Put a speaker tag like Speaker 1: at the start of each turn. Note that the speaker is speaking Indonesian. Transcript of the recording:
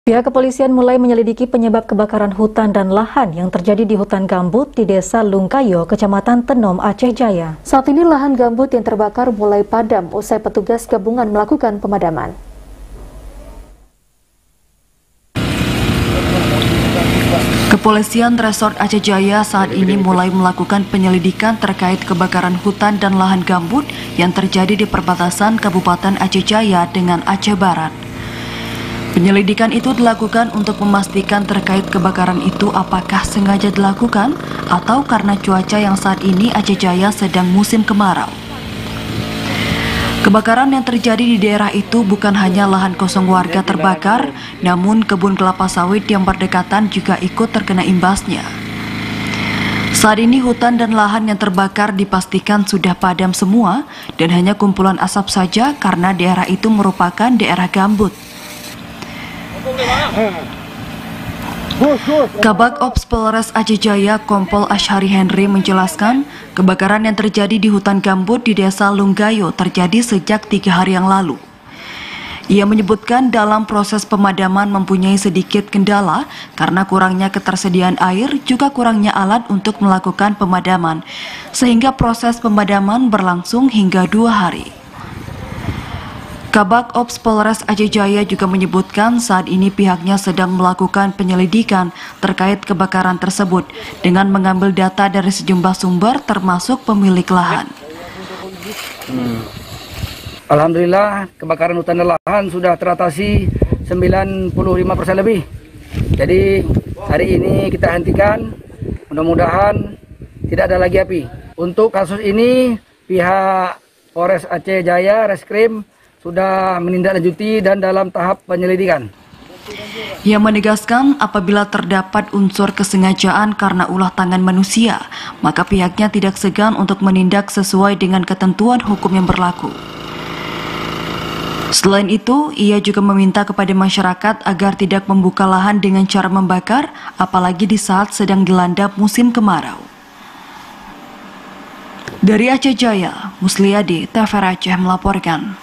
Speaker 1: Pihak kepolisian mulai menyelidiki penyebab kebakaran hutan dan lahan yang terjadi di hutan gambut di Desa Lungkayo, Kecamatan Tenom, Aceh Jaya. Saat ini lahan gambut yang terbakar mulai padam usai petugas gabungan melakukan pemadaman.
Speaker 2: Kepolisian Resort Aceh Jaya saat ini mulai melakukan penyelidikan terkait kebakaran hutan dan lahan gambut yang terjadi di perbatasan Kabupaten Aceh Jaya dengan Aceh Barat. Penyelidikan itu dilakukan untuk memastikan terkait kebakaran itu apakah sengaja dilakukan atau karena cuaca yang saat ini Aceh Jaya sedang musim kemarau. Kebakaran yang terjadi di daerah itu bukan hanya lahan kosong warga terbakar, namun kebun kelapa sawit yang berdekatan juga ikut terkena imbasnya. Saat ini hutan dan lahan yang terbakar dipastikan sudah padam semua dan hanya kumpulan asap saja karena daerah itu merupakan daerah gambut. Kabag Ops Polres Aceh Jaya Kompol Ashari Henry menjelaskan kebakaran yang terjadi di hutan gambut di Desa Lungkayo terjadi sejak 3 hari yang lalu. Ia menyebutkan dalam proses pemadaman mempunyai sedikit kendala karena kurangnya ketersediaan air juga kurangnya alat untuk melakukan pemadaman, sehingga proses pemadaman berlangsung hingga 2 hari. Kabag Ops Polres Aceh Jaya juga menyebutkan saat ini pihaknya sedang melakukan penyelidikan terkait kebakaran tersebut dengan mengambil data dari sejumlah sumber termasuk pemilik lahan.
Speaker 3: Alhamdulillah kebakaran hutan dan lahan sudah teratasi 95% lebih. Jadi hari ini kita hentikan, mudah-mudahan tidak ada lagi api. Untuk kasus ini pihak Polres Aceh Jaya Reskrim sudah menindaklanjuti dan dalam tahap penyelidikan.
Speaker 2: Ia menegaskan apabila terdapat unsur kesengajaan karena ulah tangan manusia, maka pihaknya tidak segan untuk menindak sesuai dengan ketentuan hukum yang berlaku. Selain itu, ia juga meminta kepada masyarakat agar tidak membuka lahan dengan cara membakar, apalagi di saat sedang dilanda musim kemarau. Dari Aceh Jaya, Musliadi, TVRI Aceh melaporkan.